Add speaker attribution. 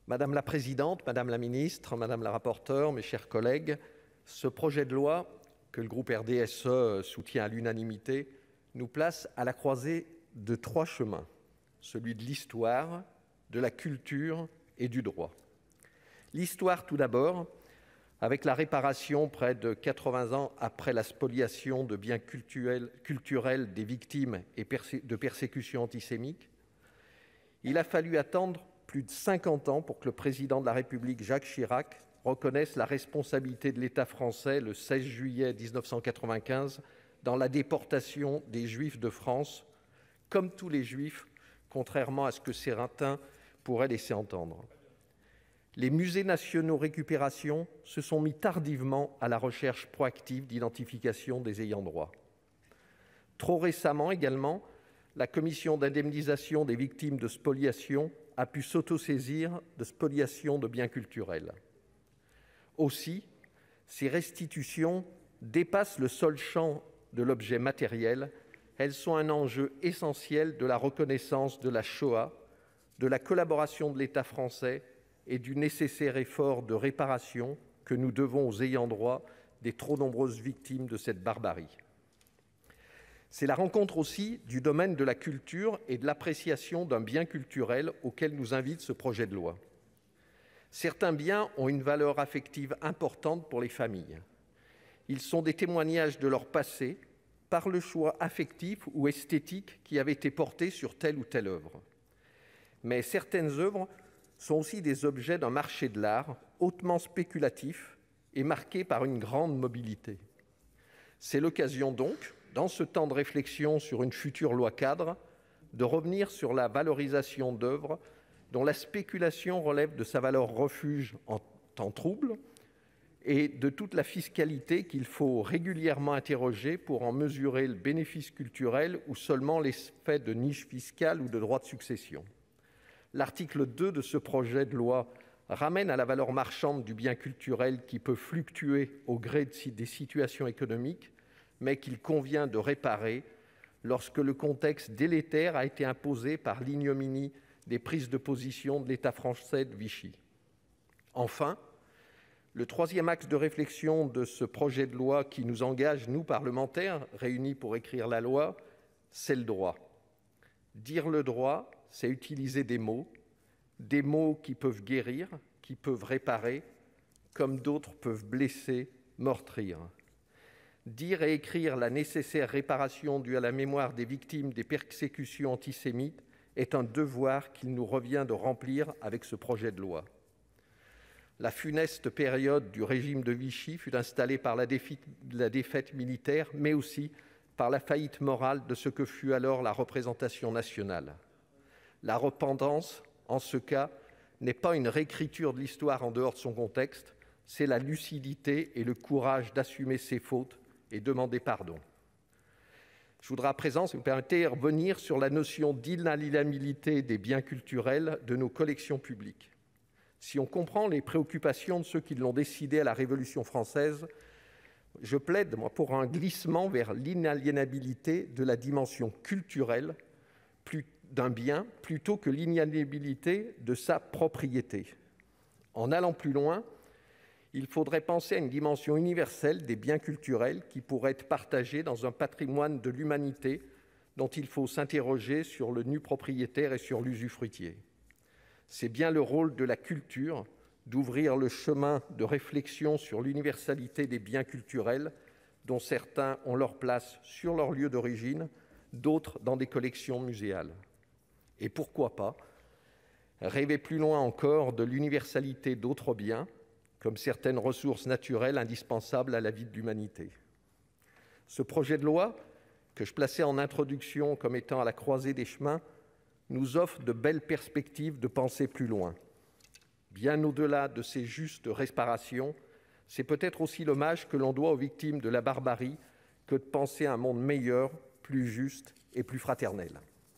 Speaker 1: Madame la présidente, madame la ministre, madame la rapporteure, mes chers collègues, ce projet de loi que le groupe RDSE soutient à l'unanimité nous place à la croisée de trois chemins, celui de l'histoire, de la culture et du droit. L'histoire tout d'abord, avec la réparation près de 80 ans après la spoliation de biens culturels des victimes de persécutions antisémites. Il a fallu attendre plus de 50 ans pour que le président de la République, Jacques Chirac, reconnaisse la responsabilité de l'État français le 16 juillet 1995 dans la déportation des Juifs de France, comme tous les Juifs, contrairement à ce que certains pourraient laisser entendre. Les musées nationaux récupération se sont mis tardivement à la recherche proactive d'identification des ayants droit. Trop récemment également, la commission d'indemnisation des victimes de spoliation a pu s'autosaisir de spoliation de biens culturels. Aussi, ces restitutions dépassent le seul champ de l'objet matériel. Elles sont un enjeu essentiel de la reconnaissance de la Shoah, de la collaboration de l'État français et du nécessaire effort de réparation que nous devons aux ayants droit des trop nombreuses victimes de cette barbarie. C'est la rencontre aussi du domaine de la culture et de l'appréciation d'un bien culturel auquel nous invite ce projet de loi. Certains biens ont une valeur affective importante pour les familles. Ils sont des témoignages de leur passé par le choix affectif ou esthétique qui avait été porté sur telle ou telle œuvre. Mais certaines œuvres sont aussi des objets d'un marché de l'art hautement spéculatif et marqué par une grande mobilité. C'est l'occasion donc, dans ce temps de réflexion sur une future loi cadre, de revenir sur la valorisation d'œuvres dont la spéculation relève de sa valeur refuge en temps trouble et de toute la fiscalité qu'il faut régulièrement interroger pour en mesurer le bénéfice culturel ou seulement l'effet de niche fiscale ou de droit de succession. L'article 2 de ce projet de loi ramène à la valeur marchande du bien culturel qui peut fluctuer au gré des situations économiques, mais qu'il convient de réparer lorsque le contexte délétère a été imposé par l'ignominie des prises de position de l'État français de Vichy. Enfin, le troisième axe de réflexion de ce projet de loi qui nous engage, nous parlementaires, réunis pour écrire la loi, c'est le droit. Dire le droit, c'est utiliser des mots qui peuvent guérir, qui peuvent réparer, comme d'autres peuvent blesser, meurtrir. Dire et écrire la nécessaire réparation due à la mémoire des victimes des persécutions antisémites est un devoir qu'il nous revient de remplir avec ce projet de loi. La funeste période du régime de Vichy fut installée par la défaite militaire, mais aussi par la faillite morale de ce que fut alors la représentation nationale. La repentance, en ce cas, n'est pas une réécriture de l'histoire en dehors de son contexte, c'est la lucidité et le courage d'assumer ses fautes et demander pardon. Je voudrais à présent, si vous me permettez, revenir sur la notion d'inaliénabilité des biens culturels de nos collections publiques. Si on comprend les préoccupations de ceux qui l'ont décidé à la Révolution française, je plaide pour un glissement vers l'inaliénabilité de la dimension culturelle d'un bien plutôt que l'inaliénabilité de sa propriété. En allant plus loin, il faudrait penser à une dimension universelle des biens culturels qui pourraient être partagés dans un patrimoine de l'humanité dont il faut s'interroger sur le nu propriétaire et sur l'usufruitier. C'est bien le rôle de la culture d'ouvrir le chemin de réflexion sur l'universalité des biens culturels dont certains ont leur place sur leur lieu d'origine, d'autres dans des collections muséales. Et pourquoi pas rêver plus loin encore de l'universalité d'autres biens, comme certaines ressources naturelles indispensables à la vie de l'humanité. Ce projet de loi, que je plaçais en introduction comme étant à la croisée des chemins, nous offre de belles perspectives de penser plus loin. Bien au-delà de ces justes réparations, c'est peut-être aussi l'hommage que l'on doit aux victimes de la barbarie que de penser à un monde meilleur, plus juste et plus fraternel.